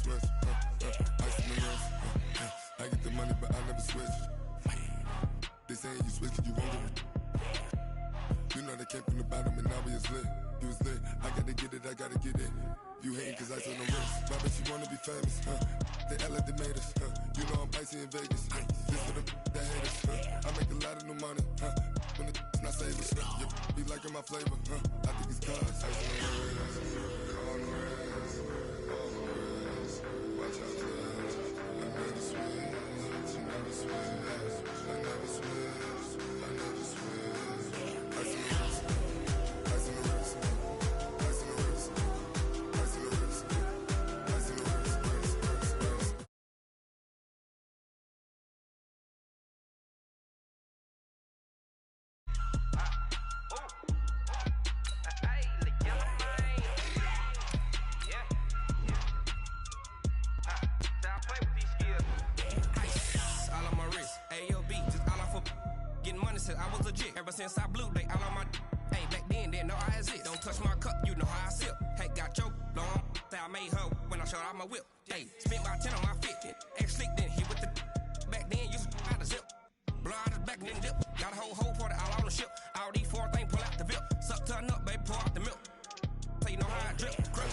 switch. Ice in the wrist. I get the money, but I never switch. They saying you switch, you won't get it. You know they came from the bottom and now we is lit. You was lit, I gotta get it, I gotta get it. You hating cause ice on the wrist. My bitch, you wanna be famous, They act like they made us, You know I'm icy in Vegas, This for the that hate us, I make a lot of new money, When it's not savers, You be liking my flavor, I think it's cause ice on the wrist, on the wrist, on the wrist. Watch out, cuz I never switch, I never switch, I never switch, I never switch. Ice on the wrist, ice on the wrist, ice on the wrist, ice on the wrist, ice on the wrist. I was legit ever since I blew they all on my hey back then didn't know I exist. Don't touch my cup, you know how I sip. Hey, got your long say I made her when I showed out my whip. Hey, spent my 10 on my fit. Ex slick then hit with the back then used to out the zip. Blow out his back and then dip. Got a whole party all on the ship. All these four things pull out the VIP. Suck turn up, baby, pour out the milk. So you know how I drip. Crush.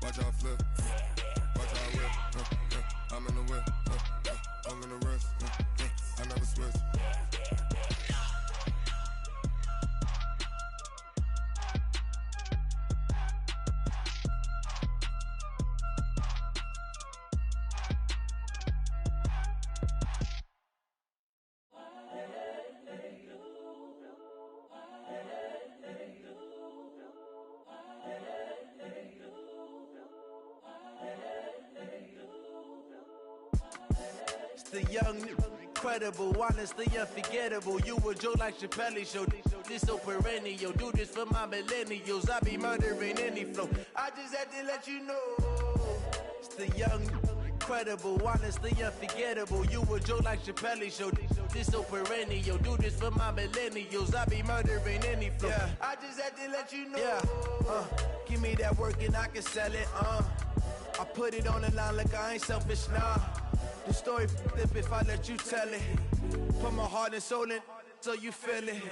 Watch out flip, watch out whip, I'm in the whip, all in the wrist, I never switch. The young, incredible, honestly unforgettable. You a joke like Chappelle show. This so perennial. Do this for my millennials. I be murdering any flow. I just had to let you know. It's the young, incredible, honestly unforgettable. You a joke like Chappelle show. This so perennial. Do this for my millennials. I be murdering any flow. Yeah. I just had to let you know. Yeah. Give me that work and I can sell it. I put it on the line like I ain't selfish, nah. The story flip if I let you tell it. Put my heart and soul in so you feel it.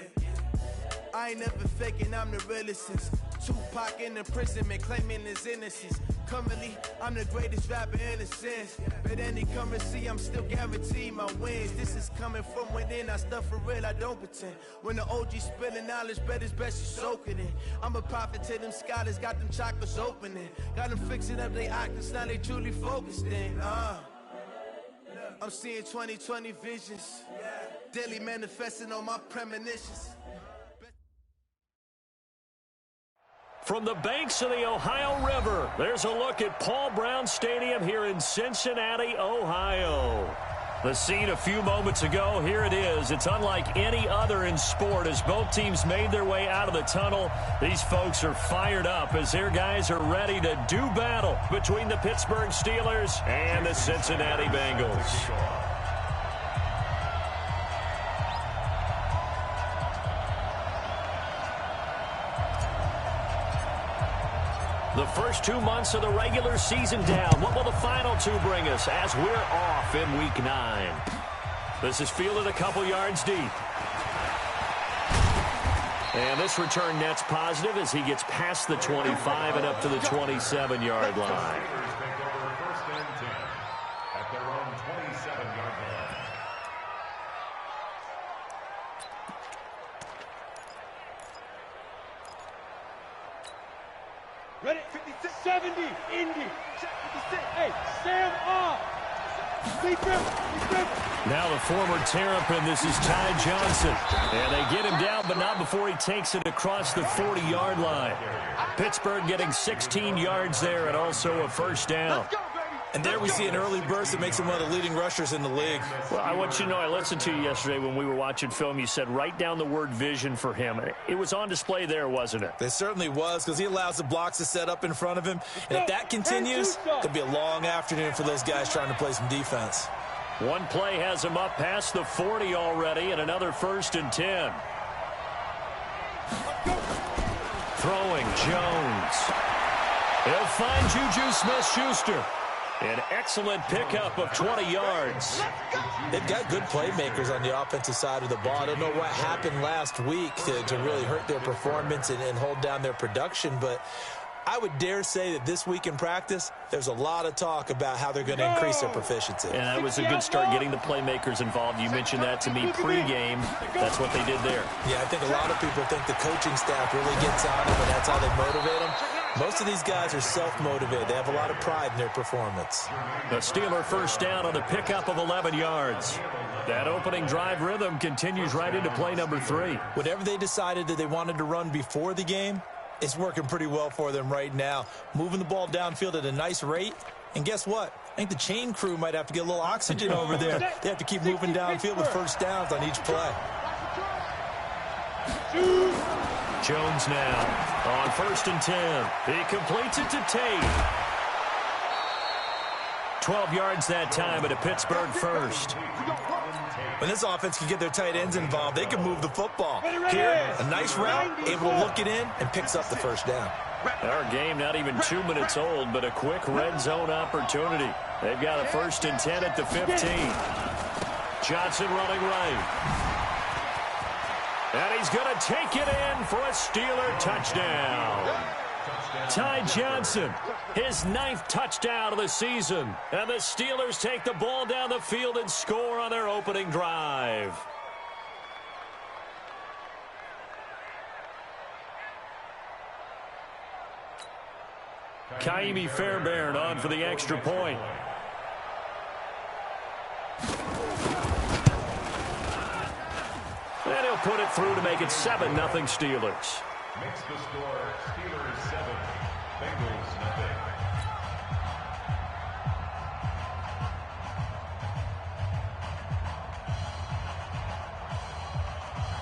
I ain't never faking, I'm the realest since Tupac in imprisonment, claiming his innocence. Currently, I'm the greatest rapper in a sense. But any currency, I'm still guaranteed my wins. This is coming from within, I stuff for real, I don't pretend. When the OG spilling knowledge, bet it's best you soak it in. I'm a prophet to them scholars, got them chakras opening. Got them fixing up they octaves, now they truly focused in. I'm seeing 2020 visions, daily manifesting on my premonitions. From the banks of the Ohio River, there's a look at Paul Brown Stadium here in Cincinnati, Ohio. The scene a few moments ago, here it is. It's unlike any other in sport as both teams made their way out of the tunnel. These folks are fired up as their guys are ready to do battle between the Pittsburgh Steelers and the Cincinnati Bengals. The first 2 months of the regular season down. What will the final two bring us as we're off in Week 9? This is fielded a couple yards deep. And this return net's positive as he gets past the 25 and up to the 27-yard line. Ready? 56, 70, Indy. Check 56. Hey, Sam off. Now the former Terrapin, this is Ty Johnson. And they get him down, but not before he takes it across the 40-yard line. Pittsburgh getting 16 yards there and also a first down. And there we see an early burst that makes him one of the leading rushers in the league. Well, I want you to know, I listened to you yesterday when we were watching film. You said write down the word vision for him. It was on display there, wasn't it? It certainly was, because he allows the blocks to set up in front of him. And if that continues, it could be a long afternoon for those guys trying to play some defense. One play has him up past the 40 already, and another 1st and 10. Throwing Jones. He'll find Juju Smith-Schuster. An excellent pickup of 20 yards. They've got good playmakers on the offensive side of the ball. I don't know what happened last week to really hurt their performance and hold down their production, but I would dare say that this week in practice, there's a lot of talk about how they're going to increase their proficiency. And that was a good start, getting the playmakers involved. You mentioned that to me pregame. That's what they did there. Yeah, I think a lot of people think the coaching staff really gets on them, and that's how they motivate them. Most of these guys are self-motivated. They have a lot of pride in their performance. The Steeler first down on the pickup of 11 yards. That opening drive rhythm continues right into play number 3. Whatever they decided that they wanted to run before the game, it's working pretty well for them right now. Moving the ball downfield at a nice rate. And guess what? I think the chain crew might have to get a little oxygen over there. They have to keep moving downfield with first downs on each play. Jones now on 1st and 10. He completes it to Tate. 12 yards that time at a Pittsburgh first. When this offense can get their tight ends involved, they can move the football. Here, a nice route, able to look it in, and picks up the first down. Our game not even 2 minutes old, but a quick red zone opportunity. They've got a 1st and 10 at the 15. Johnson running right. And he's going to take it in for a Steeler touchdown. Ty Johnson, his 9th touchdown of the season. And the Steelers take the ball down the field and score on their opening drive. Kaimi Fairbairn on for the extra point. And he'll put it through to make it 7-0 Steelers. Makes the score Steelers 7, Bengals nothing.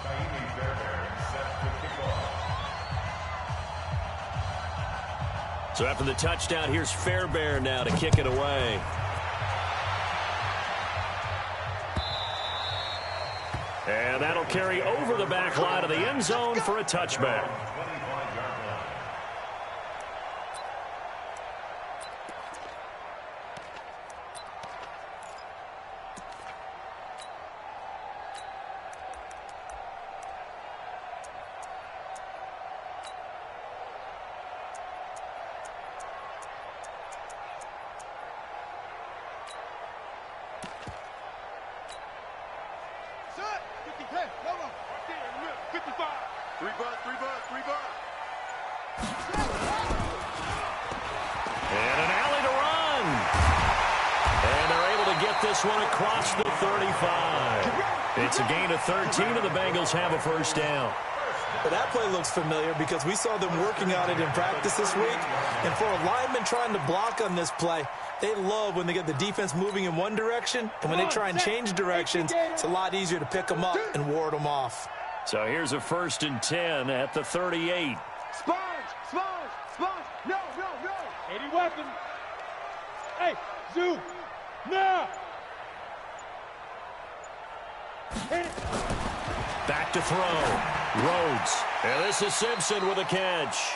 Kaimi Fairbairn set to kick off. So after the touchdown, here's Fairbairn now to kick it away. And that'll carry over the back line of the end zone for a touchback. This one across the 35. It's a gain of 13, and the Bengals have a first down. But that play looks familiar because we saw them working on it in practice this week. And for a lineman trying to block on this play, they love when they get the defense moving in one direction. And when they try and change directions, it's a lot easier to pick them up and ward them off. So here's a 1st and 10 at the 38. Sponge! No! 80 weapons! Hey, Zoo! Now! Back to throw. Rhodes. And this is Simpson with a catch.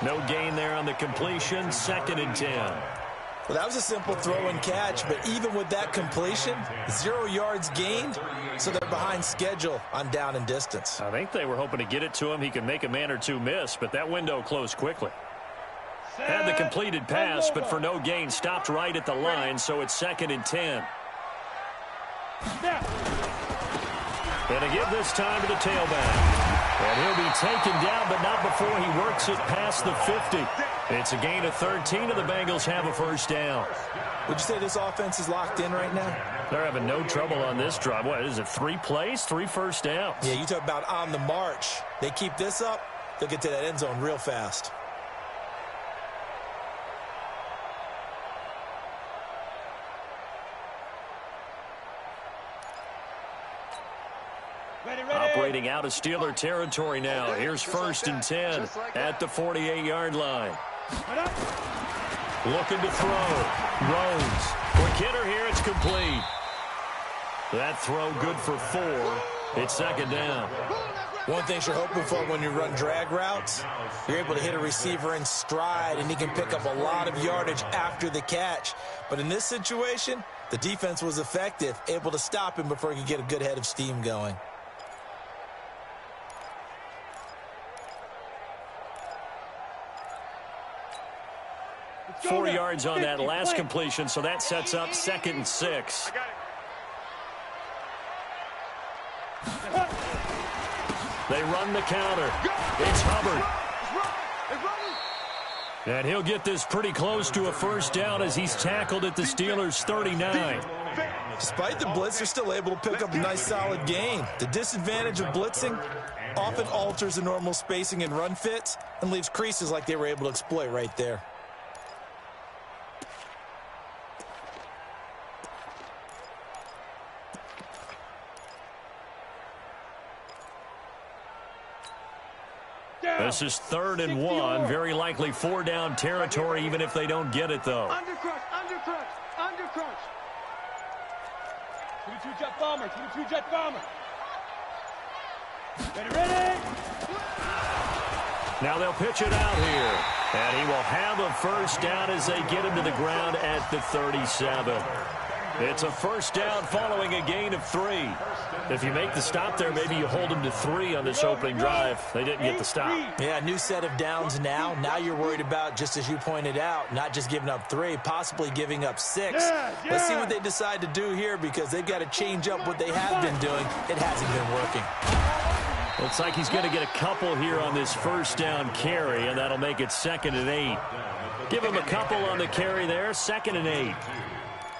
No gain there on the completion. 2nd and 10. Well, that was a simple throw and catch, but even with that completion, 0 yards gained, so they're behind schedule on down and distance. I think they were hoping to get it to him. He could make a man or two miss, but that window closed quickly. Had the completed pass, but for no gain, stopped right at the line, so it's 2nd and 10. And to give this time to the tailback. And he'll be taken down, but not before he works it past the 50. It's a gain of 13, and the Bengals have a first down. Would you say this offense is locked in right now? They're having no trouble on this drive. What is it, 3 plays, 3 first downs? Yeah, you talk about on the march. They keep this up, they'll get to that end zone real fast. Operating out of Steeler territory now. Here's 1st and 10 at the 48-yard line. Looking to throw. Rhodes. Quick hitter here. It's complete. That throw good for 4. It's 2nd down. One thing you're hoping for when you run drag routes, you're able to hit a receiver in stride, and he can pick up a lot of yardage after the catch. But in this situation, the defense was effective, able to stop him before he could get a good head of steam going. Four yards on that last completion, so that sets up 2nd and 6. They run the counter. It's Hubbard. And he'll get this pretty close to a first down as he's tackled at the Steelers' 39. Despite the blitz, they're still able to pick up a nice, solid gain. The disadvantage of blitzing often alters the normal spacing and run fits and leaves creases like they were able to exploit right there. This is 3rd and 1. Very likely 4-down territory, even if they don't get it, though. Undercrunch, undercrunch, undercrunch. 22 jet bomber, 22 jet bomber. Ready. Now they'll pitch it out here. And he will have a first down as they get him to the ground at the 37. It's a first down following a gain of 3. If you make the stop there, maybe you hold them to 3 on this opening drive. They didn't get the stop. Yeah, new set of downs now. Now you're worried about, just as you pointed out, not just giving up 3, possibly giving up 6. Let's see what they decide to do here, because they've got to change up what they have been doing. It hasn't been working. Looks like he's going to get a couple here on this first down carry, and that'll make it 2nd and 8. Give him a couple on the carry there, 2nd and 8.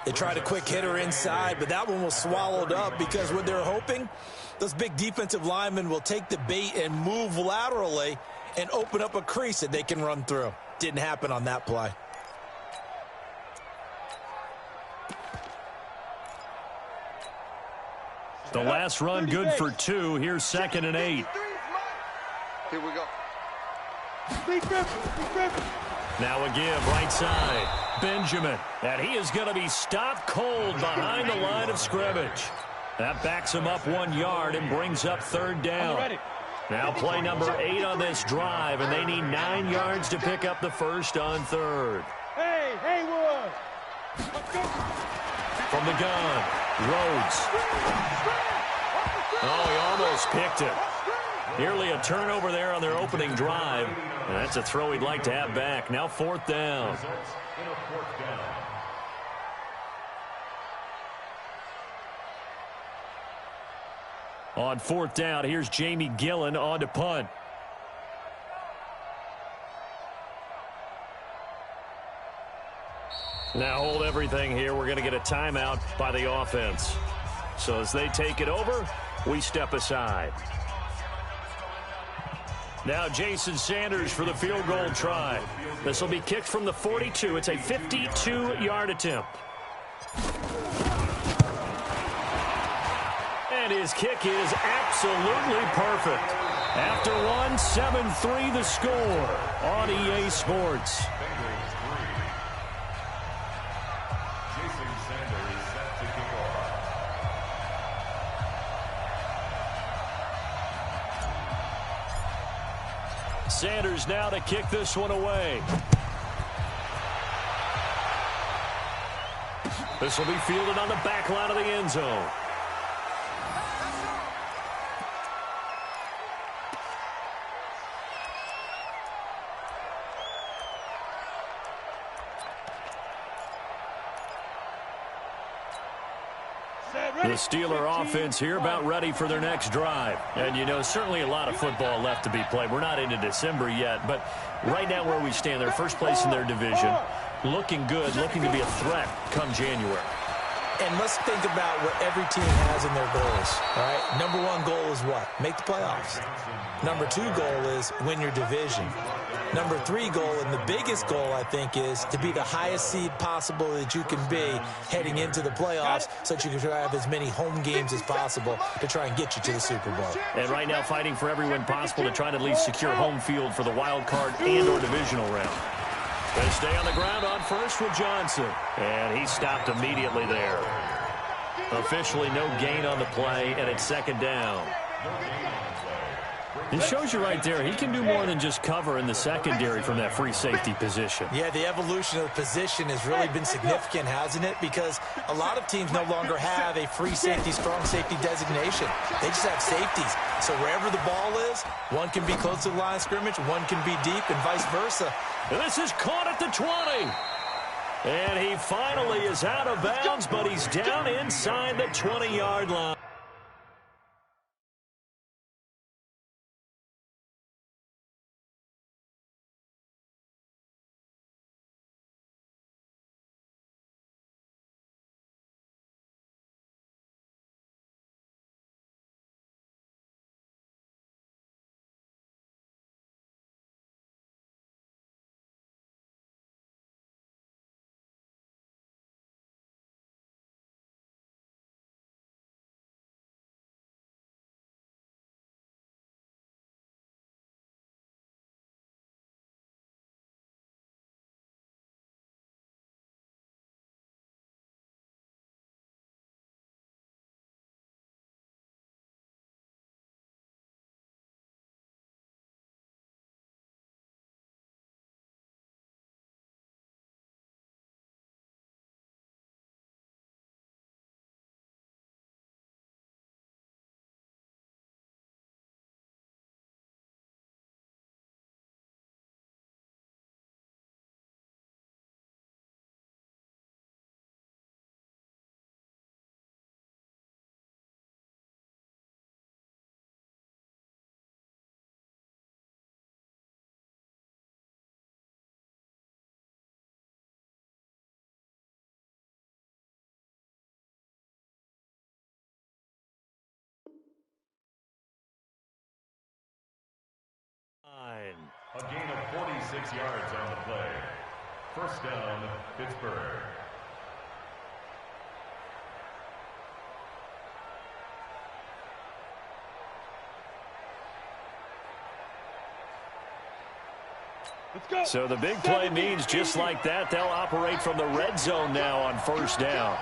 They tried a quick hitter inside, but that one was swallowed up because what they're hoping, those big defensive linemen will take the bait and move laterally and open up a crease that they can run through. Didn't happen on that play. The last run good for 2. Here's 2nd and 8. Here we go. Now a give, right side. Benjamin. And he is going to be stopped cold behind the line of scrimmage. That backs him up 1 yard and brings up 3rd down. Now play number 8 on this drive, and they need 9 yards to pick up the first on 3rd. Hey, Haywood. From the gun, Rhodes. Oh, he almost picked it. Nearly a turnover there on their opening drive. And that's a throw he'd like to have back. Now 4th down. On 4th down, here's Jamie Gillen on to punt. Now hold everything here. We're going to get a timeout by the offense. So as they take it over, we step aside. Now Jason Sanders for the field goal try. This will be kicked from the 42. It's a 52-yard attempt. And his kick is absolutely perfect. After one, 7-3 the score on EA Sports. Sanders now to kick this one away. This will be fielded on the back line of the end zone. The Steeler offense here about ready for their next drive. And, you know, certainly a lot of football left to be played. We're not into December yet, but right now where we stand, they're first place in their division, looking good, looking to be a threat come January. And let's think about what every team has in their goals, all right? Number one goal is what? Make the playoffs. Number two goal is win your division. Number three goal, and the biggest goal, I think, is to be the highest seed possible that you can be heading into the playoffs so that you can try to have as many home games as possible to try and get you to the Super Bowl. And right now fighting for every win possible to try to at least secure home field for the wild card and or divisional round. They stay on the ground on first with Johnson. And he stopped immediately there. Officially no gain on the play, and it's second down. It shows you right there, he can do more than just cover in the secondary from that free safety position. Yeah, the evolution of the position has really been significant, hasn't it? Because a lot of teams no longer have a free safety, strong safety designation. They just have safeties. So wherever the ball is, one can be close to the line of scrimmage, one can be deep, and vice versa. And this is caught at the 20. And he finally is out of bounds, but he's down inside the 20-yard line. A gain of 46 yards on the play. First down, Pittsburgh. Let's go. So the big play means just like that, they'll operate from the red zone now on first down.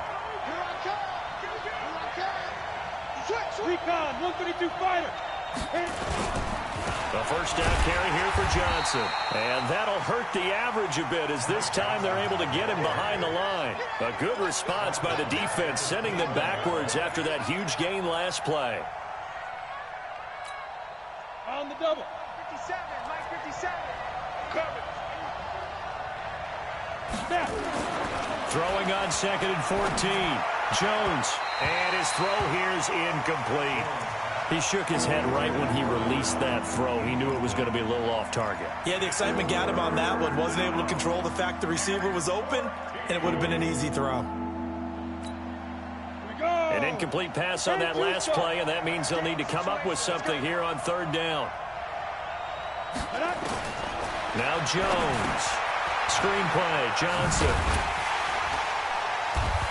Recon, 132 fighter. The first down carry here for Johnson. And that'll hurt the average a bit as this time they're able to get him behind the line. A good response by the defense, sending them backwards after that huge gain last play. On the double. 57, Mike 57. Cover. Snap. Throwing on second and 14. Jones. And his throw here is incomplete. He shook his head right when he released that throw. He knew it was going to be a little off target. Yeah, the excitement got him on that one. Wasn't able to control the fact the receiver was open, and it would have been an easy throw. An incomplete pass on that last play, and that means they'll need to come up with something here on third down. Now Jones. Screen play, Johnson.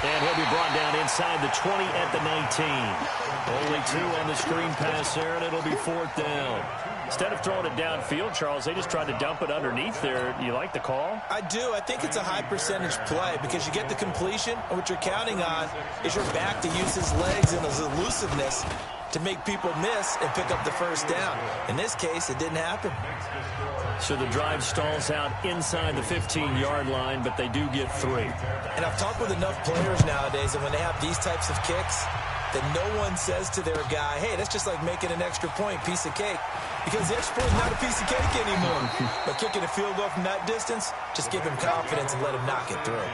And he'll be brought down inside the 20 at the 19. Only 2 on the screen pass there, and it'll be fourth down. Instead of throwing it downfield, Charles, they just tried to dump it underneath there. You like the call? I do. I think it's a high percentage play because you get the completion, and what you're counting on is your back to use his legs and his elusiveness to make people miss and pick up the first down. In this case, it didn't happen. So the drive stalls out inside the 15-yard line, but they do get 3. And I've talked with enough players nowadays, and when they have these types of kicks, that no one says to their guy, hey, that's just like making an extra point, piece of cake. Because the extra point is not a piece of cake anymore. But kicking a field goal from that distance, just give him confidence and let him knock it through.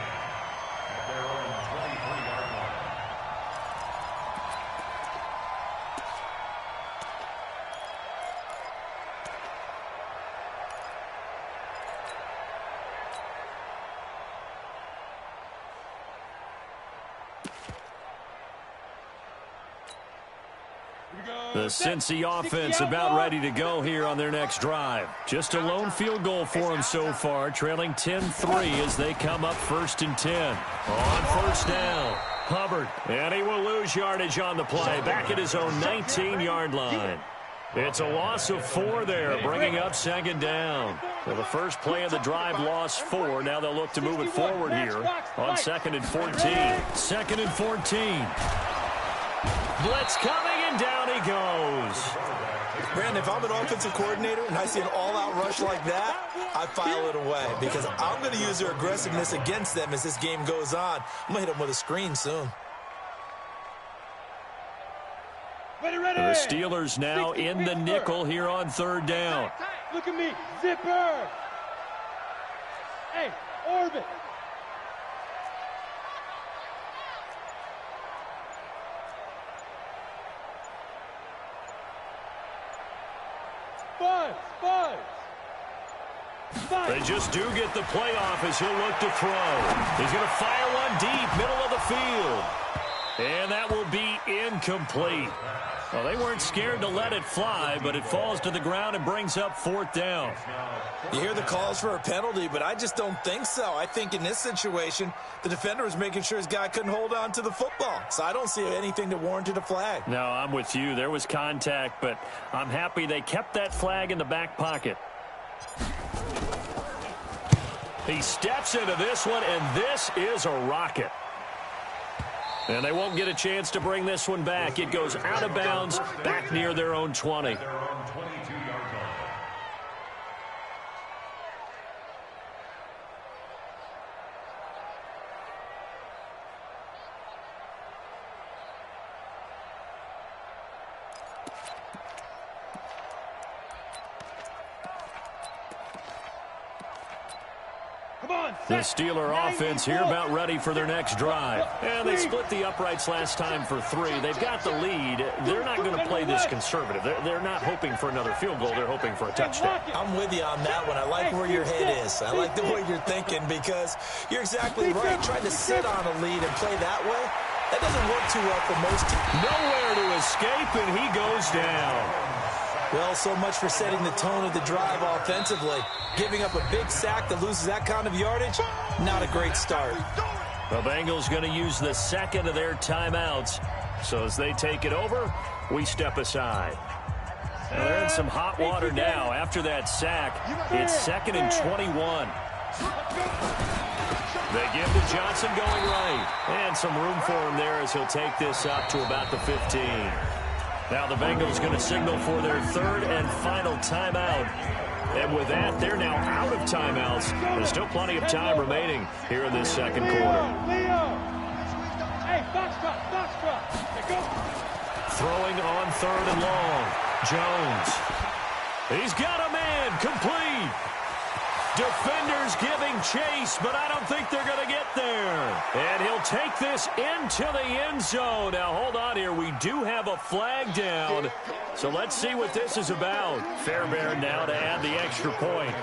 The Cincy offense about ready to go here on their next drive. Just a lone field goal for them so far, trailing 10-3 as they come up 1st and 10. On first down, Hubbard, and he will lose yardage on the play, back at his own 19-yard line. It's a loss of 4 there, bringing up 2nd down. So the first play of the drive lost 4. Now they'll look to move it forward here on 2nd and 14. 2nd and 14. Blitz coming, and down he goes. Brandon, if I'm an offensive coordinator and I see an all-out rush like that, I file it away because I'm going to use their aggressiveness against them as this game goes on. I'm going to hit them with a screen soon. The Steelers now in the nickel here on 3rd down. Look at me, zipper. Hey, orbit. Buzz. They just do get the playoff as he'll look to throw. He's going to fire one deep, middle of the field. And that will be incomplete. Well, they weren't scared to let it fly, but it falls to the ground and brings up 4th down. You hear the calls for a penalty, but I just don't think so. I think in this situation, the defender was making sure his guy couldn't hold on to the football. So I don't see anything that warranted a flag. No, I'm with you. There was contact, but I'm happy they kept that flag in the back pocket. He steps into this one, and this is a rocket. And they won't get a chance to bring this one back. It goes out of bounds, back near their own 20. The Steeler offense here about ready for their next drive. And they split the uprights last time for 3. They've got the lead. They're not going to play this conservative. They're not hoping for another field goal. They're hoping for a touchdown. I'm with you on that one. I like where your head is. I like the way you're thinking because you're exactly right. Trying to sit on a lead and play that way, that doesn't work too well for most teams. Nowhere to escape, and he goes down. Well, so much for setting the tone of the drive offensively. Giving up a big sack that loses that kind of yardage, not a great start. The Bengals going to use the second of their timeouts. So as they take it over, we step aside. Now they're in some hot water now. After that sack, it's 2nd and 21. They give to Johnson going right. And some room for him there as he'll take this up to about the 15. Now the Bengals going to signal for their 3rd and final timeout. And with that, they're now out of timeouts. There's still plenty of time remaining here in this 2nd quarter. Hey, foxtrot. Throwing on 3rd and long. Jones. He's got a man complete. Defenders giving chase, but I don't think they're going to get there. And he'll take this into the end zone. Now, hold on here. We do have a flag down. So let's see what this is about. Fairbairn now to add the extra point.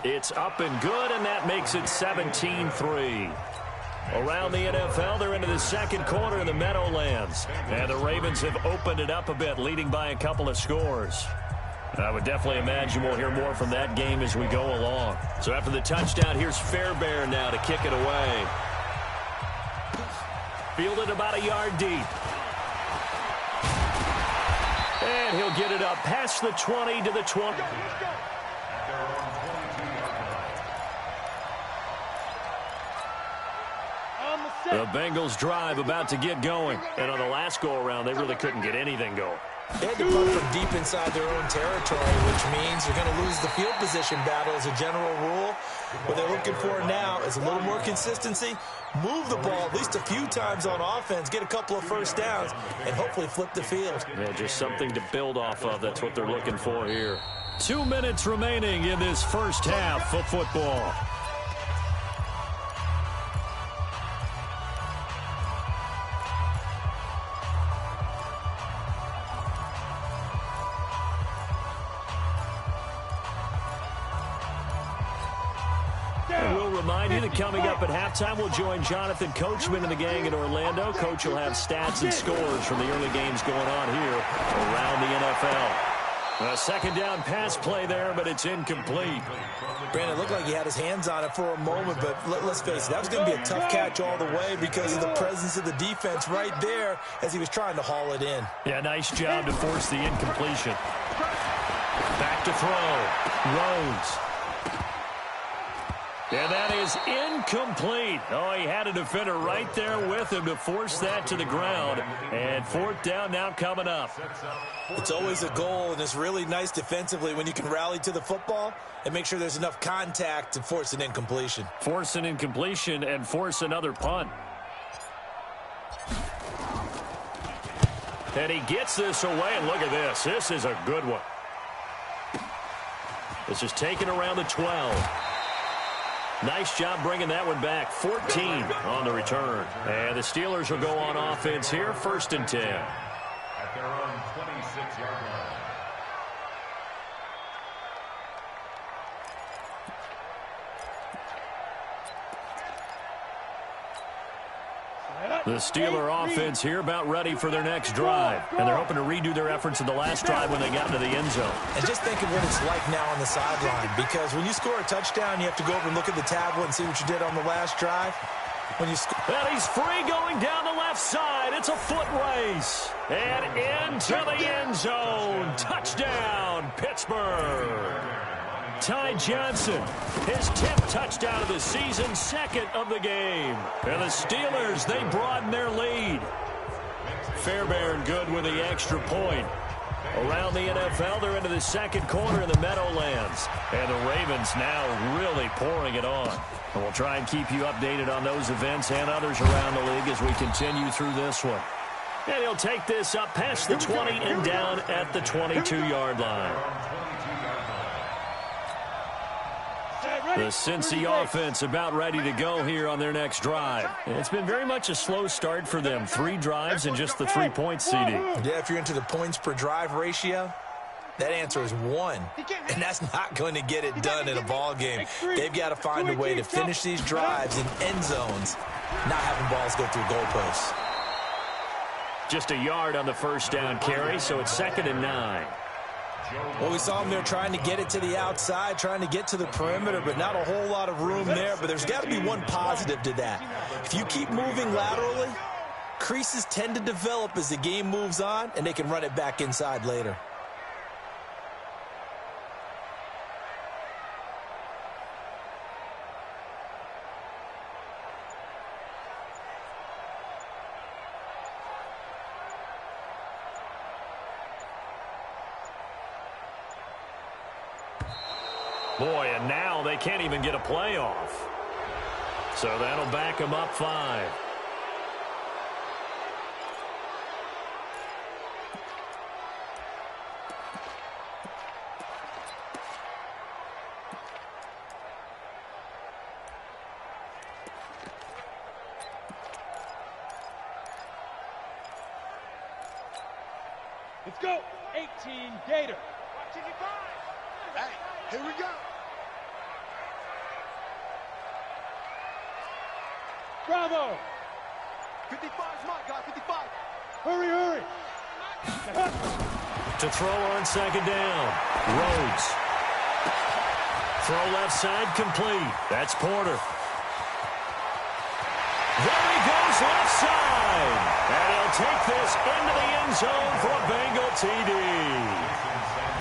It's up and good, and that makes it 17-3. Around the NFL, they're into the 2nd quarter in the Meadowlands. And the Ravens have opened it up a bit, leading by a couple of scores. I would definitely imagine we'll hear more from that game as we go along. So after the touchdown, here's Fairbairn now to kick it away. Fielded about a yard deep. And he'll get it up past the 20 to the 20. The Bengals drive about to get going. And on the last go-around, they really couldn't get anything going. They had to punt from deep inside their own territory, which means you're going to lose the field position battle as a general rule. What they're looking for now is a little more consistency, move the ball at least a few times on offense, get a couple of first downs, and hopefully flip the field. Yeah, just something to build off of. That's what they're looking for here. 2 minutes remaining in this first half of football. remind you that coming up at halftime, we'll join Jonathan Coachman and the gang in Orlando. Coach will have stats and scores from the early games going on here around the NFL. A second down pass play there, but it's incomplete. Brandon, it looked like he had his hands on it for a moment, but let's face it, that was going to be a tough catch all the way because of the presence of the defense right there as he was trying to haul it in. Yeah, nice job to force the incompletion. Back to throw. Rhodes. And that is incomplete. Oh, he had a defender right there with him to force that to the ground. And fourth down now coming up. It's always a goal, and it's really nice defensively when you can rally to the football and make sure there's enough contact to force an incompletion. Force an incompletion and force another punt. And he gets this away, and look at this. This is a good one. This is taken around the 12. Nice job bringing that one back. 14 on the return. And the Steelers will go on offense here, 1st and 10. At their own 26-yard line. The Steeler offense here about ready for their next drive. And they're hoping to redo their efforts in the last drive when they got into the end zone. And just think of what it's like now on the sideline, because when you score a touchdown, you have to go over and look at the tablet and see what you did on the last drive. When you and he's free going down the left side. It's a foot race. And into the end zone. Touchdown, Pittsburgh. Ty Johnson, his 10th touchdown of the season, 2nd of the game. And the Steelers, they broaden their lead. Fairbairn good with the extra point. Around the NFL, they're into the second quarter in the Meadowlands. And the Ravens now really pouring it on. And we'll try and keep you updated on those events and others around the league as we continue through this one. And he'll take this up past the 20 and down at the 22-yard line. The Cincy offense about ready to go here on their next drive. It's been very much a slow start for them. 3 drives and just the 3 points, CD. Yeah, if you're into the points per drive ratio, that answer is 1. And that's not going to get it done in a ball game. They've got to find a way to finish these drives in end zones, not having balls go through goalposts. Just a yard on the first down carry, so it's 2nd and 9. Well, we saw him there trying to get it to the outside, trying to get to the perimeter, but not a whole lot of room there. But there's got to be one positive to that. If you keep moving laterally, creases tend to develop as the game moves on, and they can run it back inside later. Boy, and now they can't even get a playoff. So that'll back them up 5. Let's go. 18 Gator. Hey, here we go. Bravo. 55's my guy, 55. Hurry, hurry. To throw on 2nd down. Rhodes. Throw left side complete. That's Porter. There he goes left side. And he'll take this into the end zone for a Bengal TD.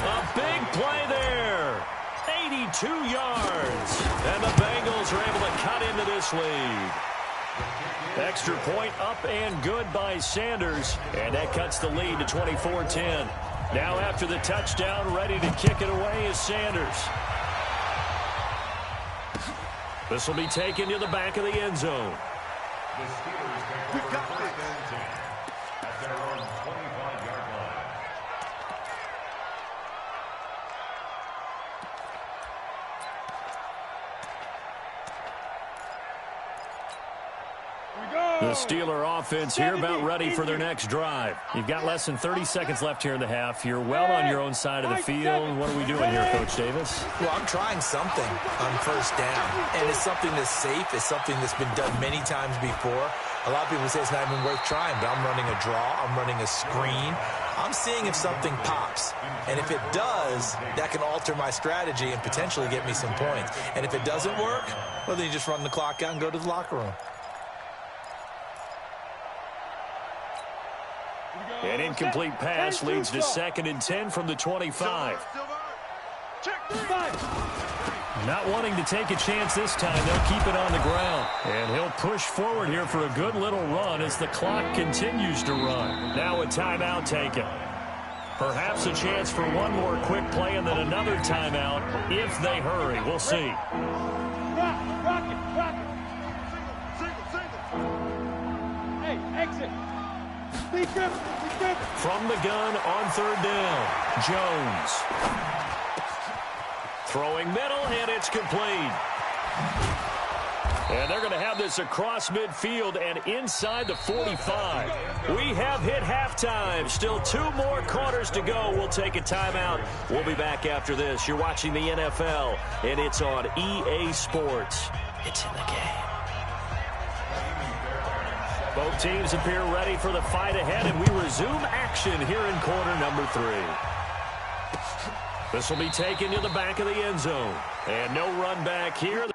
A big play there. 82 yards. And the Bengals are able to cut into this lead. Extra point up and good by Sanders. And that cuts the lead to 24-10. Now after the touchdown, ready to kick it away is Sanders. This will be taken to the back of the end zone. The Steelers take over 1st and 10 at their own 25-yard line. Here we go. The Steeler offense here about ready for their next drive. You've got less than 30 seconds left here in the half. You're well on your own side of the field. What are we doing here, Coach Davis? Well, I'm trying something on first down, and it's something that's safe. It's something that's been done many times before. A lot of people say it's not even worth trying, but I'm running a draw. I'm running a screen. I'm seeing if something pops. And if it does, that can alter my strategy and potentially get me some points. And if it doesn't work, well, then you just run the clock out and go to the locker room. An incomplete pass leads to 2nd and 10 from the 25. Not wanting to take a chance this time, they'll keep it on the ground. And he'll push forward here for a good little run as the clock continues to run. Now a timeout taken. Perhaps a chance for one more quick play and then another timeout if they hurry. We'll see. Rock it. Hey, exit. Be careful. From the gun on 3rd down, Jones. Throwing middle, and it's complete. And they're going to have this across midfield and inside the 45. We have hit halftime. Still 2 more quarters to go. We'll take a timeout. We'll be back after this. You're watching the NFL, and it's on EA Sports. It's in the game. Both teams appear ready for the fight ahead, and we resume action here in quarter number 3. This will be taken to the back of the end zone. And no run back here.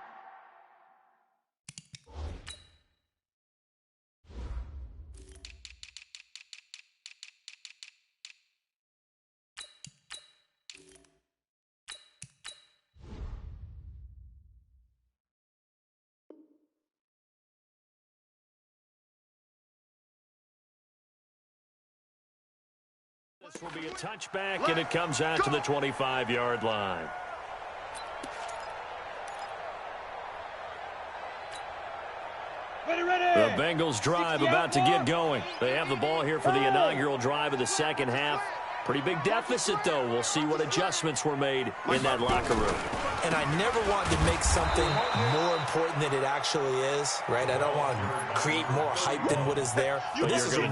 This will be a touchback, and it comes out to the 25-yard line. The Bengals drive about to get going. They have the ball here for the inaugural drive of the second half. Pretty big deficit, though. We'll see what adjustments were made in that locker room. And I never want to make something more important than it actually is, right? I don't want to create more hype than what is there. But this is I'm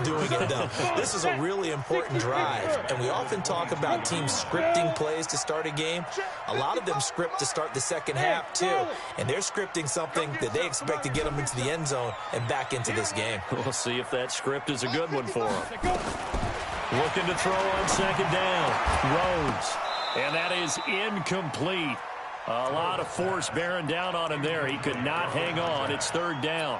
doing it, though. This is a really important drive. And we often talk about teams scripting plays to start a game. A lot of them script to start the second half, too. And they're scripting something that they expect to get them into the end zone and back into this game. We'll see if that script is a good one for them. Looking to throw on second down. Rhodes. And that is incomplete. A lot of force bearing down on him there. He could not hang on. It's 3rd down.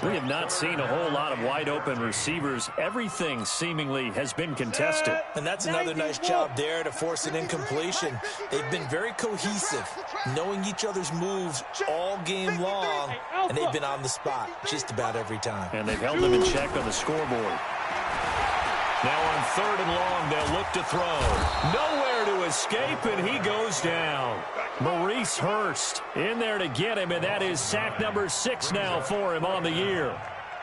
We have not seen a whole lot of wide-open receivers. Everything seemingly has been contested. And that's another nice job there to force an incompletion. They've been very cohesive, knowing each other's moves all game long, and they've been on the spot just about every time. And they've held them in check on the scoreboard. Now on 3rd and long, they'll look to throw. Nowhere to escape, and he goes down. Maurice Hurst in there to get him, and that is sack number 6 now for him on the year.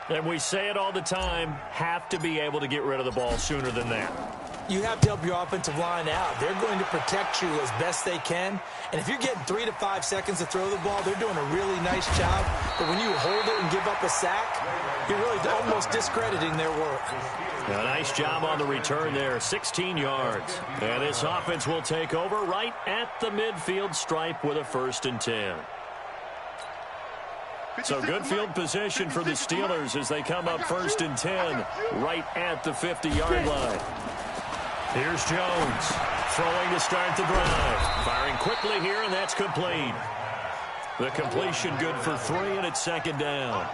And we say it all the time, have to be able to get rid of the ball sooner than that. You have to help your offensive line out. They're going to protect you as best they can. And if you're getting 3 to 5 seconds to throw the ball, they're doing a really nice job. But when you hold it and give up a sack, you're really almost discrediting their work. A nice job on the return there, 16 yards. And this offense will take over right at the midfield stripe with a 1st and 10. So good field position for the Steelers as they come up 1st and 10 right at the 50-yard line. Here's Jones throwing to start the drive. Firing quickly here, and that's complete. The completion good for 3, and it's 2nd down.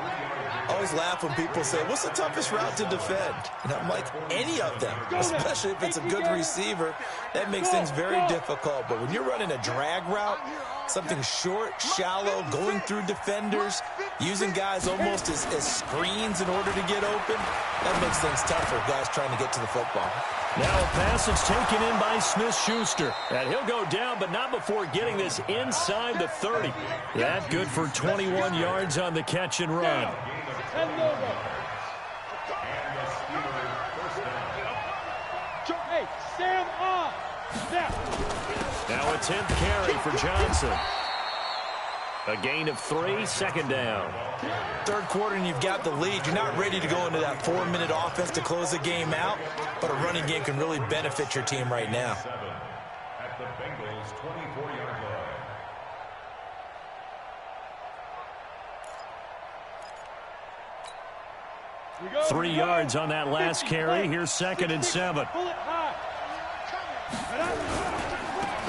I always laugh when people say, what's the toughest route to defend? And I'm like, any of them, especially if it's a good receiver. That makes things very difficult. But when you're running a drag route, something short, shallow, going through defenders, using guys almost as screens in order to get open, that makes things tougher, guys trying to get to the football. Now a pass is taken in by Smith-Schuster. And he'll go down, but not before getting this inside the 30. That good for 21 yards on the catch and run. Hey, Sam on. Now a 10th carry for Johnson. A gain of 3, second down. Third quarter and you've got the lead. You're not ready to go into that 4-minute offense to close the game out, but a running game can really benefit your team right now. At the Bengals' 24-yard line. 3 yards on that last carry. Here's 2nd and 7.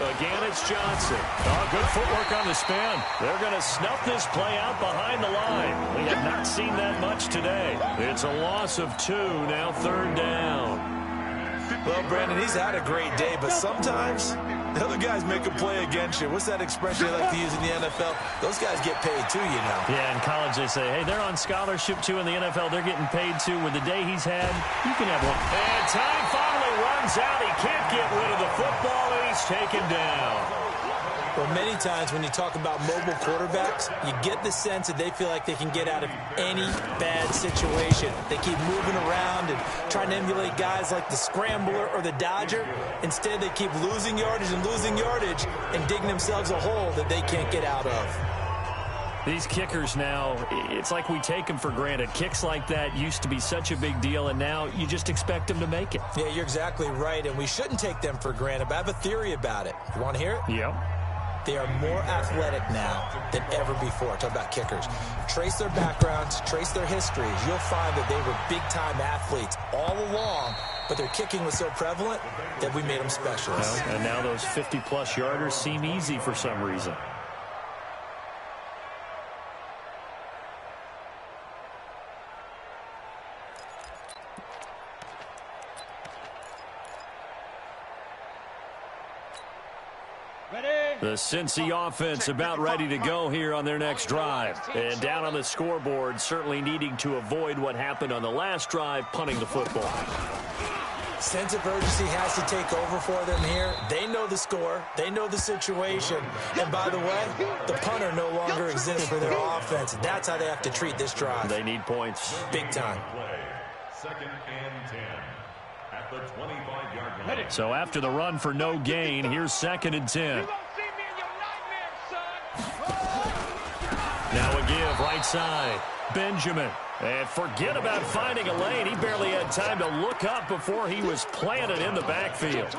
Again, it's Johnson. Oh, good footwork on the spin. They're going to snuff this play out behind the line. We have not seen that much today. It's a loss of 2, now 3rd down. Well, Brandon, he's had a great day, but sometimes the other guys make a play against you. What's that expression they like to use in the NFL? Those guys get paid too, you know. Yeah, in college they say, hey, they're on scholarship too. In the NFL, they're getting paid too. With the day he's had, you can have one. And time finally runs out. He can't get rid of the football, and he's taken down. Well, many times when you talk about mobile quarterbacks, you get the sense that they feel like they can get out of any bad situation. They keep moving around and trying to emulate guys like the Scrambler or the Dodger. Instead, they keep losing yardage and digging themselves a hole that they can't get out of. These kickers now, it's like we take them for granted. Kicks like that used to be such a big deal, and now you just expect them to make it. Yeah, you're exactly right, and we shouldn't take them for granted, but I have a theory about it. You want to hear it? Yep. They are more athletic now than ever before. Talk about kickers. Trace their backgrounds, trace their histories. You'll find that they were big-time athletes all along, but their kicking was so prevalent that we made them specialists. Well, and now those 50-plus yarders seem easy for some reason. The Cincy offense about ready to go here on their next drive. And down on the scoreboard, certainly needing to avoid what happened on the last drive, punting the football. Sense of urgency has to take over for them here. They know the score. They know the situation. And by the way, the punter no longer exists for their offense. That's how they have to treat this drive. They need points. Big time. 2nd and 10. At the 25-yard line. So after the run for no gain, here's 2nd and 10. Now a give, right side. Benjamin. And forget about finding a lane. He barely had time to look up before he was planted in the backfield.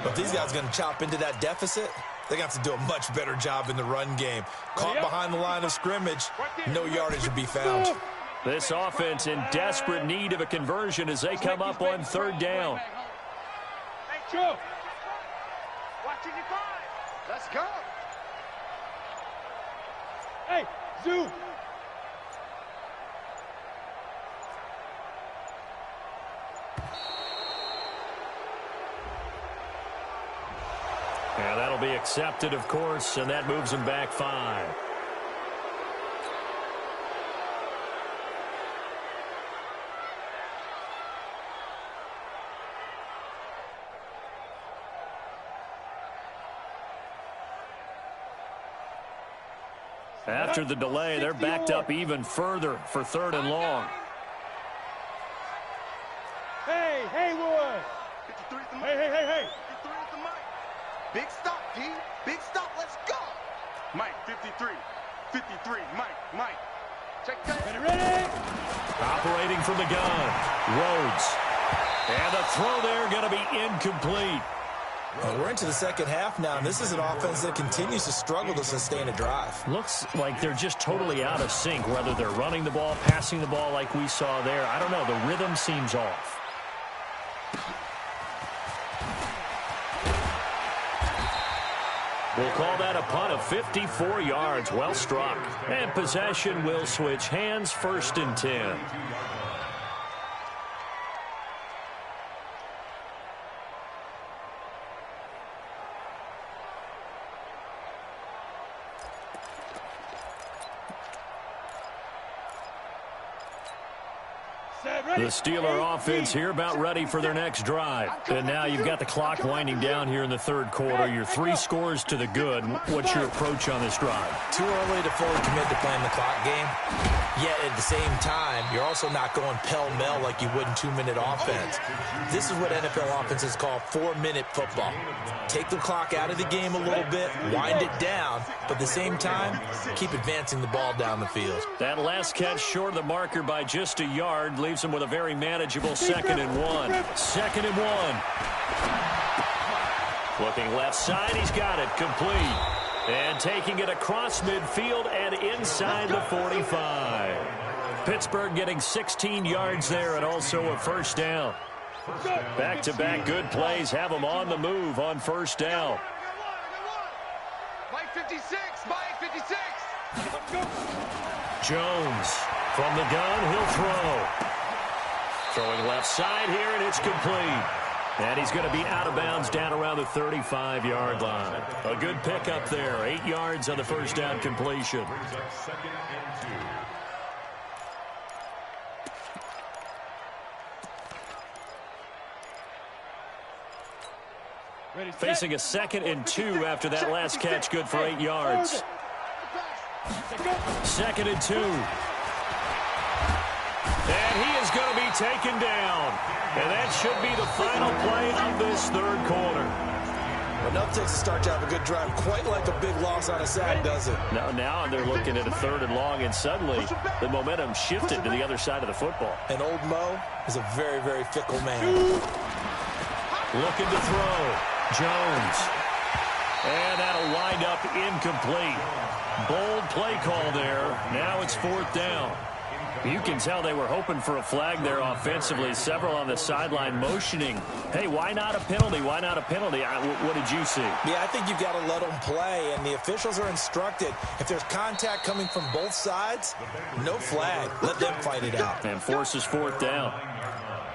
But if these guys are going to chop into that deficit, they're going to have to do a much better job in the run game. Caught behind the line of scrimmage, no yardage to be found. This offense in desperate need of a conversion as they come up on 3rd down. Hey, Joe. Watching you find. Let's go. Hey, Zoo. And that'll be accepted, of course, and that moves them back 5. After the delay, they're backed up even further for 3rd and long. Hey, Haywood. 53 at the mic. Hey. 53 at the mic. Big stop, D. Big stop. Let's go. Mike, 53. 53. Mike. Check that. Ready? Operating from the gun, Rhodes. And the throw there going to be incomplete. We're into the second half now, and this is an offense that continues to struggle to sustain a drive. Looks like they're just totally out of sync, whether they're running the ball, passing the ball like we saw there. I don't know. The rhythm seems off. We'll call that a punt of 54 yards. Well struck. And possession will switch hands, 1st and 10. Set. The Steeler offense here about ready for their next drive. And now you've got the clock winding down here in the third quarter. You're 3 scores to the good. What's your approach on this drive? Too early to fully commit to playing the clock game. Yet at the same time, you're also not going pell-mell like you would in 2-minute offense. This is what NFL offenses call 4-minute football. Take the clock out of the game a little bit, wind it down, but at the same time, keep advancing the ball down the field. That last catch short of the marker by just a yard leaves him with a very manageable 2nd and 1. 2nd and 1. Looking left side, he's got it, complete. And taking it across midfield and inside the 45. Pittsburgh getting 16 yards there and also a first down. Back-to-back good plays have them on the move on first down. Mike 56, Mike 56. Jones from the gun, he'll throw. Throwing left side here, and it's complete. And he's going to be out of bounds down around the 35-yard line. A good pickup there. 8 yards on the first down completion. Facing a 2nd and 2 after that last catch, good for 8 yards. 2nd and 2. And he is going to be taken down. And that should be the final play of this third quarter. Enough takes to start to have a good drive, quite like a big loss on a sack, does it? Now they're looking at a 3rd and long, and suddenly the momentum shifted to the other side of the football. And old Mo is a very, very fickle man. Looking to throw. Jones. And that'll wind up incomplete. Bold play call there. Now it's 4th down. You can tell they were hoping for a flag there offensively. Several on the sideline motioning. Hey, why not a penalty? Why not a penalty? What did you see? Yeah, I think you've got to let them play, and the officials are instructed. If there's contact coming from both sides, no flag. Let them fight it out. And forces 4th down.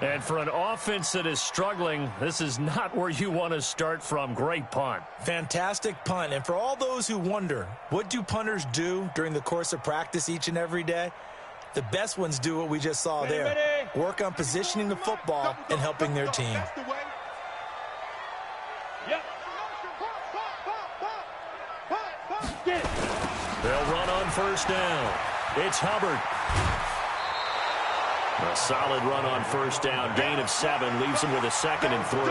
And for an offense that is struggling, this is not where you want to start from. Great punt. Fantastic punt. And for all those who wonder, what do punters do during the course of practice each and every day? The best ones do what we just saw there. Work on positioning the football and helping their team. They'll run on first down. It's Hubbard. A solid run on first down. Gain of 7 leaves him with a 2nd and 3.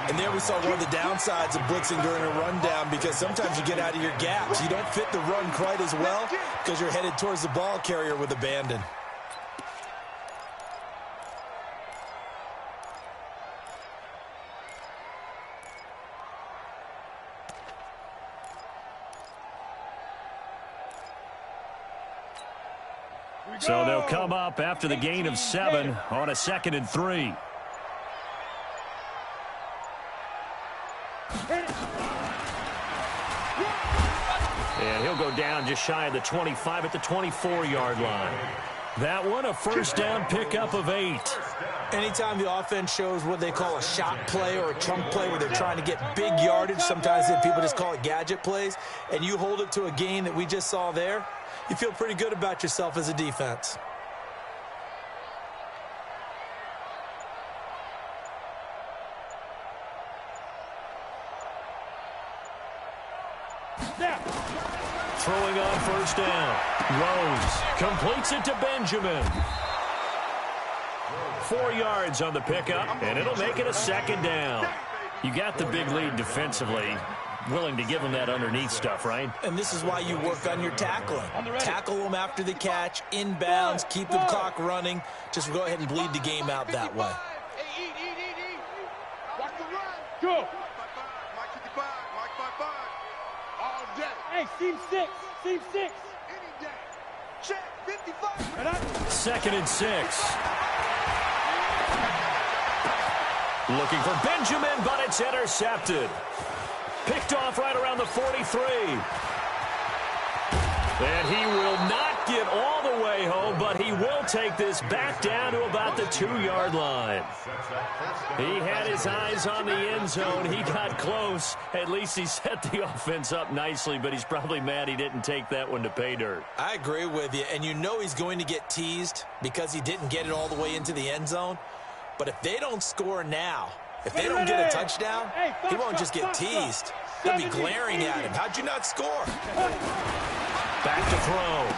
And there we saw one of the downsides of blitzing during a rundown, because sometimes you get out of your gaps. You don't fit the run quite as well because you're headed towards the ball carrier with abandon. So they'll come up after the gain of 7 on a 2nd and 3. And he'll go down just shy of the 25 at the 24-yard line. That one, a first down pickup of 8. Anytime the offense shows what they call a shot play or a chunk play where they're trying to get big yardage, sometimes people just call it gadget plays, and you hold it to a gain that we just saw there, you feel pretty good about yourself as a defense. Throwing on first down. Rose completes it to Benjamin. 4 yards on the pickup, and it'll make it a 2nd down. You got the big lead defensively. Willing to give them that underneath stuff, right? And this is why you work on your tackling. Tackle them after the catch, inbounds, keep the clock running. Just go ahead and bleed the game out that way. Watch the run. Go. Mike 55, Mike 55. All day. Hey, seam 6. Seam 6. Any day. Check 55. 2nd and 6. Looking for Benjamin, but it's intercepted. Picked off right around the 43. And he will not get all the way way home, but he will take this back down to about the 2-yard line. He had his eyes on the end zone. He got close. At least he set the offense up nicely, but he's probably mad he didn't take that one to pay dirt. I agree with you, and you know he's going to get teased because he didn't get it all the way into the end zone. But if they don't score now, if they don't get a touchdown, he won't just get teased. They'll be glaring at him. How'd you not score? Back to throw.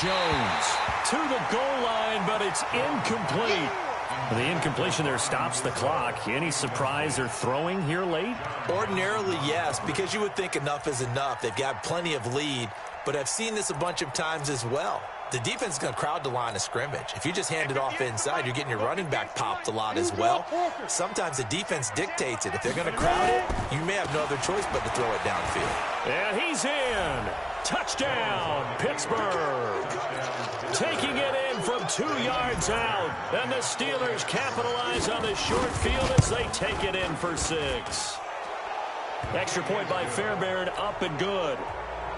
Jones to the goal line, but it's incomplete. The incompletion there stops the clock. Any surprise they're throwing here late? Ordinarily, yes, because you would think enough is enough. They've got plenty of lead, but I've seen this a bunch of times as well. The defense is going to crowd the line of scrimmage. If you just hand it off inside, you're getting your running back popped a lot as well. Sometimes the defense dictates it. If they're going to crowd it, you may have no other choice but to throw it downfield. And he's in. Touchdown, Pittsburgh. Taking it in from 2 yards out. And the Steelers capitalize on the short field as they take it in for 6. Extra point by Fairbairn, up and good.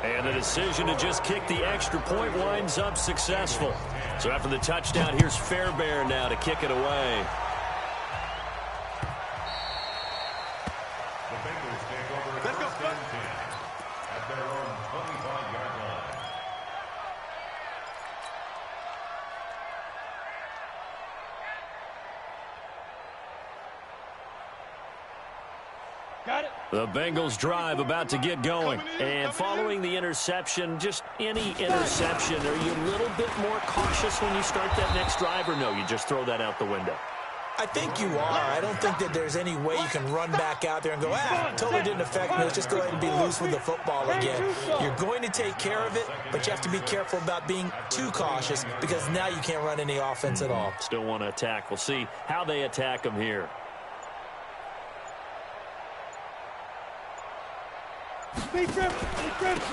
And the decision to just kick the extra point winds up successful. So after the touchdown, here's Fairbairn now to kick it away. The Bengals take over first and 10 at their own 25-yard line. Got it. The Bengals drive about to get going. And following the interception, just any interception, are you a little bit more cautious when you start that next drive, or no, you just throw that out the window? I think you are. I don't think that there's any way you can run back out there and go, totally didn't affect me. Let's just go ahead and be loose with the football again. You're going to take care of it, but you have to be careful about being too cautious because now you can't run any offense at all. Still want to attack. We'll see how they attack them here.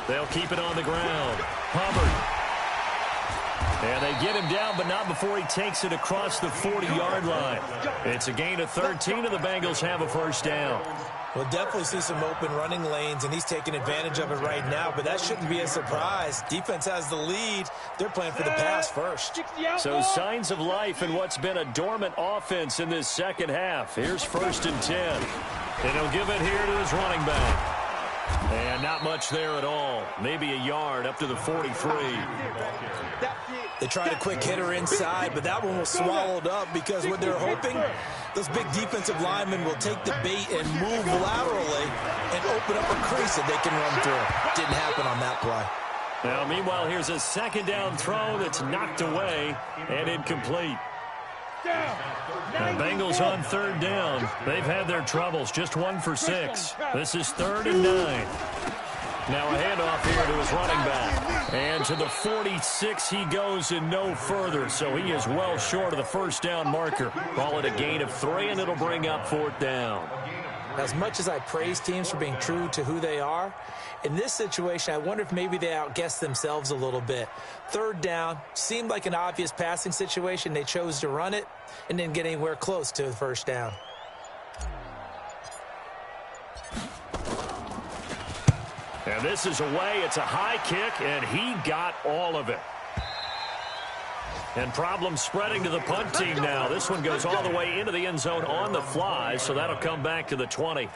They'll keep it on the ground. Hubbard. And they get him down, but not before he takes it across the 40-yard line. It's a gain of 13, and the Bengals have a first down. We'll definitely see some open running lanes, and he's taking advantage of it right now, but that shouldn't be a surprise. Defense has the lead. They're playing for the pass first. So signs of life in what's been a dormant offense in this second half. Here's 1st and 10. And he'll give it here to his running back. And not much there at all. Maybe a yard up to the 43. They tried a quick hitter inside, but that one was swallowed up because what they're hoping, those big defensive linemen will take the bait and move laterally and open up a crease that they can run through. Didn't happen on that play. Now, meanwhile, here's a second down throw that's knocked away and incomplete. The Bengals on 3rd down. They've had their troubles. Just 1 for 6. This is 3rd and 9. Now a handoff here to his running back. And to the 46 he goes and no further. So he is well short of the first down marker. Call it a gain of 3, and it'll bring up 4th down. As much as I praise teams for being true to who they are, in this situation, I wonder if maybe they outguessed themselves a little bit. 3rd down, seemed like an obvious passing situation. They chose to run it and didn't get anywhere close to the first down. And this is away. It's a high kick, and he got all of it. And problems spreading to the punt team now. This one goes all the way into the end zone on the fly, so that'll come back to the 20.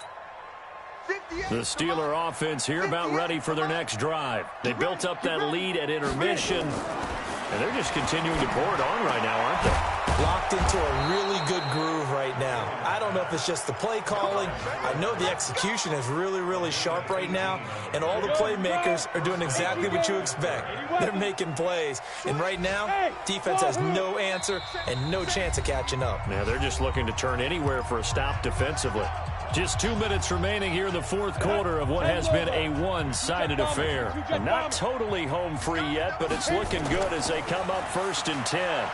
The Steeler offense here about ready for their next drive. They built up that lead at intermission, and they're just continuing to pour it on right now, aren't they? Locked into a really good groove right now. I don't know if it's just the play calling. I know the execution is really, really sharp right now, and all the playmakers are doing exactly what you expect. They're making plays, and right now, defense has no answer and no chance of catching up. Now they're just looking to turn anywhere for a stop defensively. Just 2 minutes remaining here in the 4th quarter of what has been a one-sided affair. And not totally home free yet, but it's looking good as they come up 1st and 10.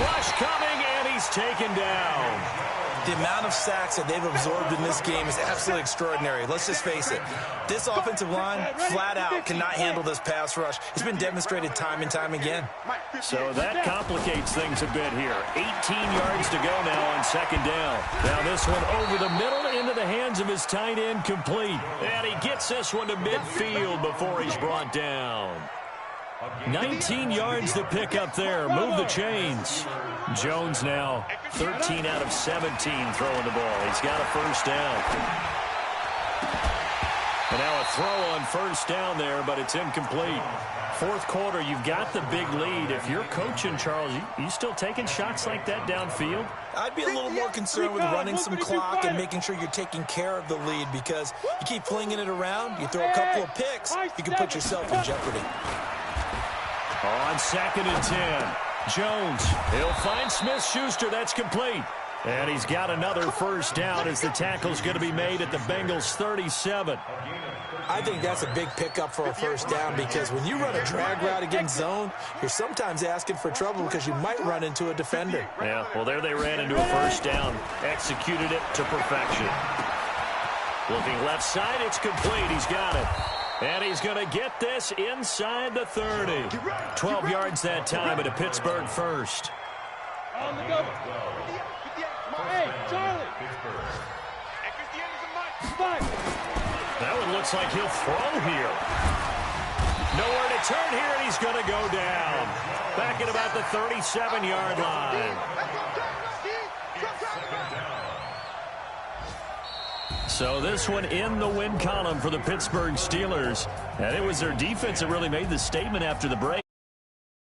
Rush coming, and he's taken down. The amount of sacks that they've absorbed in this game is absolutely extraordinary. Let's just face it. This offensive line, flat out, cannot handle this pass rush. It's been demonstrated time and time again. So that complicates things a bit here. 18 yards to go now on 2nd down. Now this one over the middle into the hands of his tight end, complete. And he gets this one to midfield before he's brought down. 19 yards to pick up there. Move the chains. Jones now 13 out of 17 throwing the ball. He's got a first down. And now a throw on first down there, but it's incomplete. Fourth quarter, you've got the big lead. If you're coaching, Charles, you still taking shots like that downfield? I'd be a little more concerned with running some clock and making sure you're taking care of the lead, because you keep flinging it around, you throw a couple of picks, you can put yourself in jeopardy. On 2nd and 10, Jones, he'll find Smith-Schuster. That's complete. And he's got another first down as the tackle's going to be made at the Bengals' 37. I think that's a big pickup for a first down, because when you run a drag route against zone, you're sometimes asking for trouble because you might run into a defender. Yeah, well, there they ran into a first down, executed it to perfection. Looking left side, it's complete. He's got it. And he's going to get this inside the 30. 12 yards that time at a Pittsburgh first. On the go. Hey, Charlie. That one looks like he'll throw here. Nowhere to turn here, and he's going to go down. Back at about the 37-yard line. So this one in the win column for the Pittsburgh Steelers. And it was their defense that really made the statement after the break.